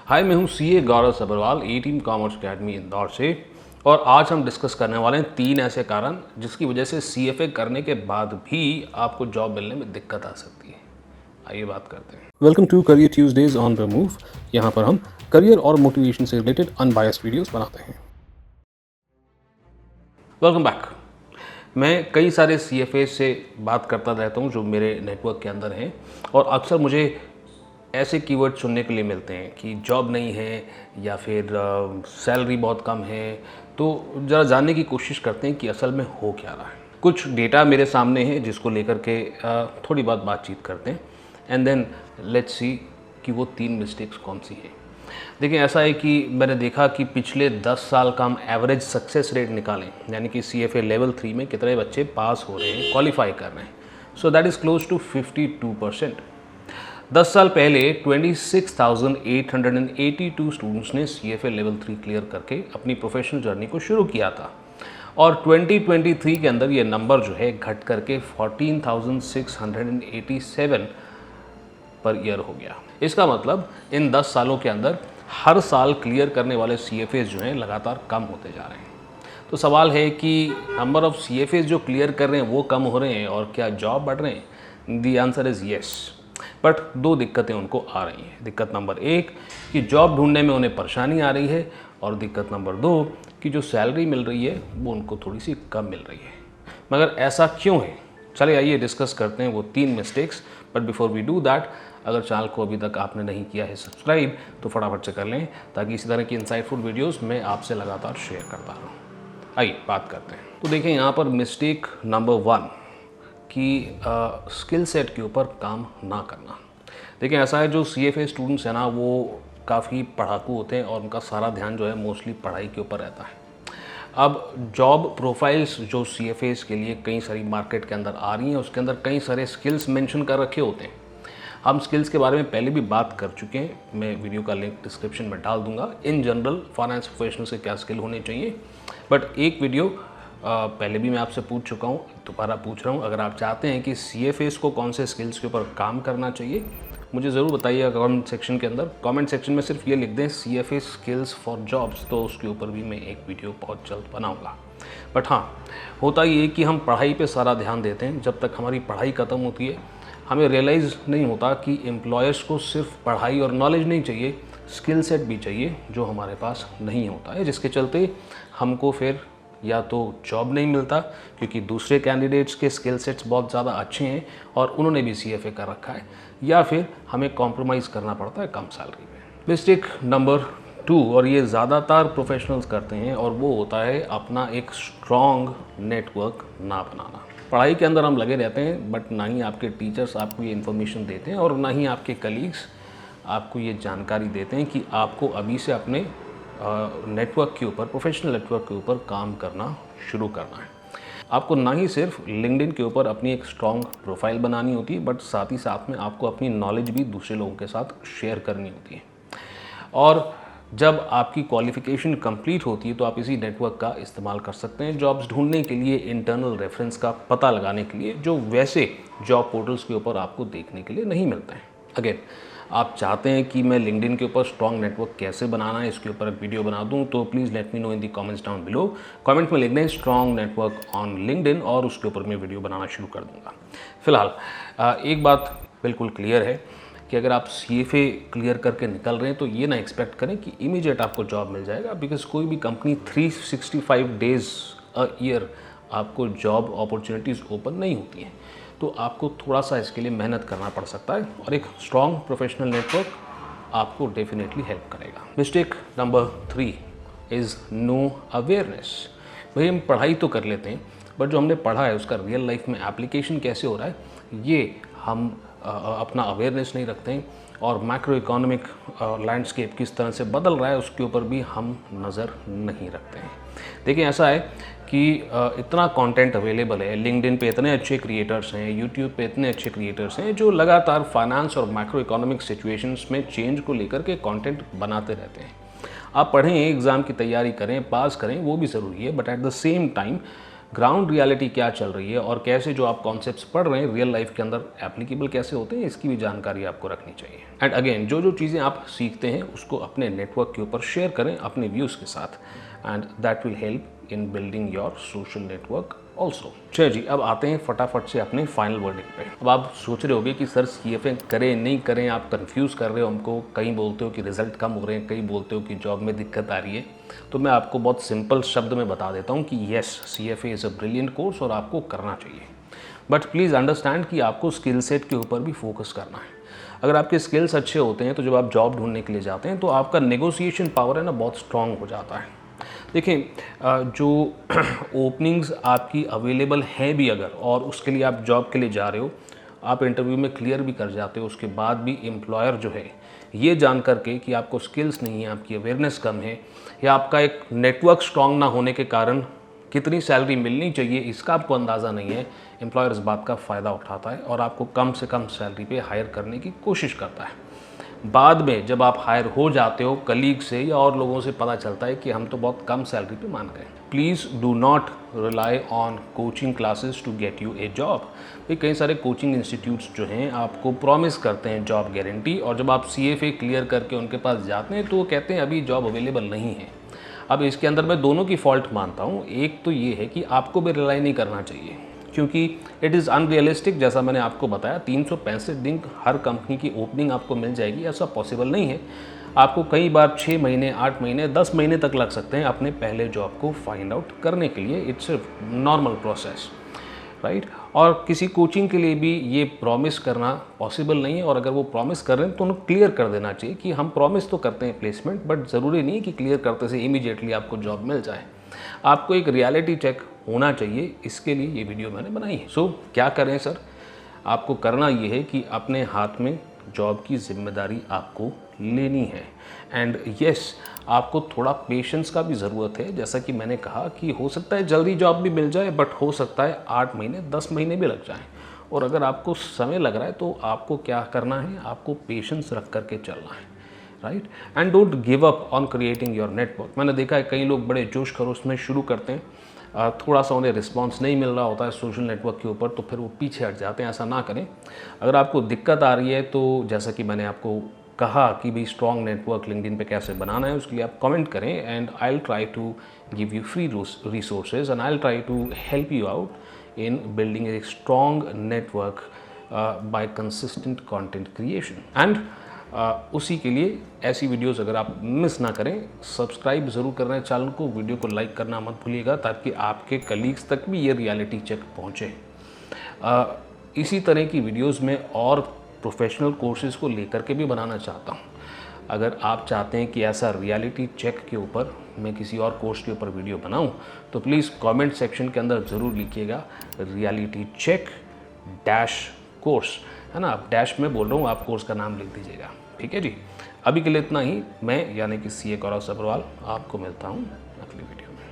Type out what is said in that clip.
हाय, मैं हूँ सीए गौरव सब्रवाल, ए team commerce academy Indore से। और आज हम डिस्कस करने वाले हैं 3 ऐसे कारण जिसकी वजह से सीएफए करने के बाद भी आपको जॉब मिलने में दिक्कत आ सकती है। आइए बात करते हैं। Welcome to career Tuesdays on the move. यहाँ पर हम करियर और मोटिवेशन से रिलेटेड अनबायस्ड वीडियोस बनाते हैं। Welcome back. मैं कई सारे सीएफए से बात करता रहता हूँ जो मेरे नेटवर्क के अंदर हैं, और अक्सर मुझे ऐसे कीवर्ड सुनने के लिए मिलते हैं कि जॉब नहीं है या फिर सैलरी बहुत कम है। तो ज़रा जानने की कोशिश करते हैं कि असल में हो क्या रहा है। कुछ डेटा मेरे सामने है जिसको लेकर के थोड़ी बहुत बातचीत करते हैं, एंड देन लेट्स सी कि वो 3 मिस्टेक्स कौन सी हैं। देखिए, ऐसा है कि मैंने देखा कि पिछले 10 साल का हम एवरेज सक्सेस रेट निकालें, यानी कि सीएफए लेवल 3 में कितने बच्चे पास हो रहे हैं, क्वालिफाई कर रहे हैं। So that is close to 52%। 10 साल पहले 26,882 स्टूडेंट्स ने सीएफए लेवल 3 क्लियर करके अपनी प्रोफेशनल जर्नी को शुरू किया था, और 2023 के अंदर ये नंबर जो है घट करके 14,687 पर ईयर हो गया। इसका मतलब इन 10 सालों के अंदर हर साल क्लियर करने वाले सीएफएस जो हैं लगातार कम होते जा रहे हैं। तो सवाल है कि नंबर ऑफ सीएफएस जो क्लियर कर रहे हैं वो कम हो रहे हैं और क्या जॉब बढ़ रहे हैं? The answer is yes, but 2 दिक्कतें उनको आ रही हैं। दिक्कत नंबर 1 कि जॉब ढूंढने में उन्हें परेशानी आ रही है, और दिक्कत नंबर 2 कि जो सैलरी मिल रही है वो उनको थोड़ी सी कम मिल रही है। मगर ऐसा क्यों है? चलिए आइए डिस्कस करते हैं वो 3 mistakes. But before we do that, अगर चैनल को अभी तक आपने नहीं किया है सब्सक्राइब, तो फटाफट से कर लें ताकि इसी तरह की इंसाइटफुल वीडियोस मैं आपसे लगातार शेयर करता रहूँ। आइए बात करते हैं। तो देखिए, यहाँ पर मिस्टेक नंबर 1 कि स्किल सेट के ऊपर काम ना करना। देखिए, ऐसा है, जो सीएफए स्टूडेंट्स हैं ना, वो काफ़ी पढ़ाकू होते हैं और उनका सारा ध्यान जो है मोस्टली पढ़ाई के ऊपर रहता है। अब जॉब प्रोफाइल्स जो सीएफएस के लिए कई सारी मार्केट के अंदर आ रही हैं, उसके अंदर कई सारे स्किल्स मेंशन कर रखे होते हैं। हम स्किल्स के बारे में पहले भी बात कर चुके हैं, मैं वीडियो का लिंक डिस्क्रिप्शन में डाल दूंगा। इन जनरल फाइनेंस प्रोफेशनल से क्या स्किल होने चाहिए, बट एक वीडियो पहले भी मैं आपसे पूछ चुका हूँ, दोबारा पूछ रहा हूँ। अगर आप चाहते हैं कि सीएफएस को कौन से स्किल्स के ऊपर काम करना चाहिए, मुझे ज़रूर बताइएगा कमेंट सेक्शन के अंदर। कमेंट सेक्शन में सिर्फ ये लिख दें सीएफए स्किल्स फॉर जॉब्स, तो उसके ऊपर भी मैं एक वीडियो बहुत जल्द बनाऊंगा। बट हाँ, होता ये कि हम पढ़ाई पे सारा ध्यान देते हैं। जब तक हमारी पढ़ाई ख़त्म होती है, हमें रियलाइज़ नहीं होता कि एम्प्लॉयर्स को सिर्फ पढ़ाई और नॉलेज नहीं चाहिए, स्किल सेट भी चाहिए जो हमारे पास नहीं होता है, जिसके चलते हमको फिर या तो जॉब नहीं मिलता क्योंकि दूसरे कैंडिडेट्स के स्किल सेट्स बहुत ज़्यादा अच्छे हैं और उन्होंने भी सीएफए कर रखा है, या फिर हमें कॉम्प्रोमाइज़ करना पड़ता है कम सैलरी में। मिस्टेक नंबर 2, और ये ज़्यादातर प्रोफेशनल्स करते हैं, और वो होता है अपना एक स्ट्रॉन्ग नेटवर्क ना बनाना। पढ़ाई के अंदर हम लगे रहते हैं, बट ना ही आपके टीचर्स आपको ये इन्फॉर्मेशन देते हैं और ना ही आपके कलीग्स आपको ये जानकारी देते हैं कि आपको अभी से अपने नेटवर्क के ऊपर, प्रोफेशनल नेटवर्क के ऊपर काम करना शुरू करना है। आपको ना ही सिर्फ लिंक्डइन के ऊपर अपनी एक स्ट्रॉन्ग प्रोफाइल बनानी होती है, बट साथ ही साथ में आपको अपनी नॉलेज भी दूसरे लोगों के साथ शेयर करनी होती है। और जब आपकी क्वालिफ़िकेशन कंप्लीट होती है तो आप इसी नेटवर्क का इस्तेमाल कर सकते हैं जॉब्स ढूंढने के लिए, इंटरनल रेफरेंस का पता लगाने के लिए, जो वैसे जॉब पोर्टल्स के ऊपर आपको देखने के लिए नहीं मिलता है। अगेन, आप चाहते हैं कि मैं लिंक्डइन के ऊपर स्ट्रॉन्ग नेटवर्क कैसे बनाना है इसके ऊपर एक वीडियो बना दूं, तो please let me know in the comments down below. Comment में लिख दें स्ट्रॉन्ग नेटवर्क ऑन लिंक्डइन, और उसके ऊपर मैं वीडियो बनाना शुरू कर दूंगा। फिलहाल एक बात बिल्कुल क्लियर है कि अगर आप सीएफए क्लियर करके निकल रहे हैं तो ये ना एक्सपेक्ट करें कि इमीडिएट आपको जॉब मिल जाएगा, बिकॉज कोई भी कंपनी 365 डेज़ अ ईयर आपको जॉब अपॉर्चुनिटीज़ ओपन नहीं होती हैं। तो आपको थोड़ा सा इसके लिए मेहनत करना पड़ सकता है, और एक स्ट्रॉन्ग प्रोफेशनल नेटवर्क आपको डेफिनेटली हेल्प करेगा। Mistake number 3 is no awareness. भाई, हम पढ़ाई तो कर लेते हैं, बट जो हमने पढ़ा है उसका रियल लाइफ में एप्लीकेशन कैसे हो रहा है, ये हम अपना अवेयरनेस नहीं रखते हैं, और मैक्रो इकोनॉमिक लैंडस्केप किस तरह से बदल रहा है उसके ऊपर भी हम नज़र नहीं रखते हैं। देखिए, ऐसा है कि इतना कंटेंट अवेलेबल है, लिंक्डइन पे इतने अच्छे क्रिएटर्स हैं, यूट्यूब पे इतने अच्छे क्रिएटर्स हैं जो लगातार फाइनेंस और मैक्रो इकोनॉमिक सिचुएशंस में चेंज को लेकर के कंटेंट बनाते रहते हैं। आप पढ़ें, एग्ज़ाम की तैयारी करें, पास करें, वो भी ज़रूरी है, but at the same time ground reality क्या चल रही है और कैसे जो आप कॉन्सेप्ट्स पढ़ रहे हैं रियल लाइफ के अंदर एप्लीकेबल कैसे होते हैं, इसकी भी जानकारी आपको रखनी चाहिए। एंड अगेन, जो चीज़ें आप सीखते हैं उसको अपने नेटवर्क के ऊपर शेयर करें अपने व्यूज़ के साथ, and that will help in building your social network also. चलिए जी, अब आते हैं फटाफट से अपने फाइनल वर्डिक्ट पे। अब आप सोच रहे होगे कि सर CFA करें नहीं करें, आप कंफ्यूज कर रहे हो हमको, कहीं बोलते हो कि रिजल्ट कम हो रहे हैं, कहीं बोलते हो कि जॉब में दिक्कत आ रही है। तो मैं आपको बहुत सिंपल शब्द में बता देता हूँ कि yes, CFA is a brilliant course और आपको करना चाहिए, बट प्लीज़ अंडरस्टैंड कि आपको स्किल सेट के ऊपर भी फोकस करना है। अगर आपके स्किल्स अच्छे होते हैं तो जब आप जॉब ढूंढने के लिए जाते हैं तो आपका नेगोशिएशन पावर है ना बहुत स्ट्रांग हो जाता है। देखिए, जो ओपनिंग्स आपकी अवेलेबल हैं भी अगर, और उसके लिए आप जॉब के लिए जा रहे हो, आप इंटरव्यू में क्लियर भी कर जाते हो, उसके बाद भी एम्प्लॉयर जो है ये जान करके कि आपको स्किल्स नहीं है, आपकी अवेयरनेस कम है, या आपका एक नेटवर्क स्ट्रांग ना होने के कारण कितनी सैलरी मिलनी चाहिए इसका आपको अंदाज़ा नहीं है, एम्प्लॉयर इस बात का फ़ायदा उठाता है और आपको कम से कम सैलरी पे हायर करने की कोशिश करता है। बाद में जब आप हायर हो जाते हो, कलीग से या और लोगों से पता चलता है कि हम तो बहुत कम सैलरी पे मान गए। Please do not rely on coaching classes to get you a job. कई सारे कोचिंग इंस्टीट्यूट्स जो हैं आपको प्रॉमिस करते हैं जॉब गारंटी, और जब आप CFA क्लियर करके उनके पास जाते हैं तो वो कहते हैं अभी जॉब अवेलेबल नहीं है। अब इसके अंदर मैं दोनों की फॉल्ट मानता हूँ। एक तो ये है कि आपको भी रिलाई नहीं करना चाहिए, क्योंकि इट इज़ अनरियलिस्टिक। जैसा मैंने आपको बताया, 365 दिन हर कंपनी की ओपनिंग आपको मिल जाएगी, ऐसा पॉसिबल नहीं है। आपको कई बार 6 महीने, 8 महीने, 10 महीने तक लग सकते हैं अपने पहले जॉब को फाइंड आउट करने के लिए। It's a normal process, right. और किसी कोचिंग के लिए भी ये प्रॉमिस करना पॉसिबल नहीं है, और अगर वो प्रॉमिस कर रहे हैं तो उन्हें क्लियर कर देना चाहिए कि हम प्रॉमिस तो करते हैं प्लेसमेंट, बट ज़रूरी नहीं है कि क्लियर करते से इमीडिएटली आपको जॉब मिल जाए। आपको एक रियलिटी चेक होना चाहिए, इसके लिए ये वीडियो मैंने बनाई है। सो क्या करें सर? आपको करना ये है कि अपने हाथ में जॉब की जिम्मेदारी आपको लेनी है, एंड यस, आपको थोड़ा पेशेंस का भी ज़रूरत है। जैसा कि मैंने कहा कि हो सकता है जल्दी जॉब भी मिल जाए, बट हो सकता है 8 महीने, 10 महीने भी लग जाएं। और अगर आपको समय लग रहा है तो आपको क्या करना है, आपको पेशेंस रख करके चलना है, right. And don't give up on creating your network. मैंने देखा है कई लोग बड़े जोश खरोश में शुरू करते हैं, थोड़ा सा उन्हें रिस्पांस नहीं मिल रहा होता है सोशल नेटवर्क के ऊपर, तो फिर वो पीछे हट जाते हैं। ऐसा ना करें। अगर आपको दिक्कत आ रही है तो जैसा कि मैंने आपको कहा कि भाई स्ट्रॉन्ग नेटवर्क लिंक्डइन पे कैसे बनाना है, उसके लिए आप कमेंट करें, and I will try to give you free resources, and I will try to help you out in building a strong network by consistent content creation. And उसी के लिए ऐसी वीडियोस अगर आप मिस ना करें, सब्सक्राइब ज़रूर करना है चैनल को, वीडियो को लाइक करना मत भूलिएगा, ताकि आपके कलीग्स तक भी ये रियलिटी चेक पहुँचे। इसी तरह की वीडियोस में और प्रोफेशनल कोर्सेज़ को लेकर के भी बनाना चाहता हूँ। अगर आप चाहते हैं कि ऐसा रियलिटी चेक के ऊपर मैं किसी और कोर्स के ऊपर वीडियो बनाऊँ, तो प्लीज़ कमेंट सेक्शन के अंदर ज़रूर लिखिएगा रियलिटी चेक डैश कोर्स, है ना। आप डैश में बोल रहा हूँ, आप कोर्स का नाम लिख दीजिएगा, ठीक है जी। अभी के लिए इतना ही। मैं यानी कि CA गौरव सब्रवाल आपको मिलता हूँ अगली वीडियो में।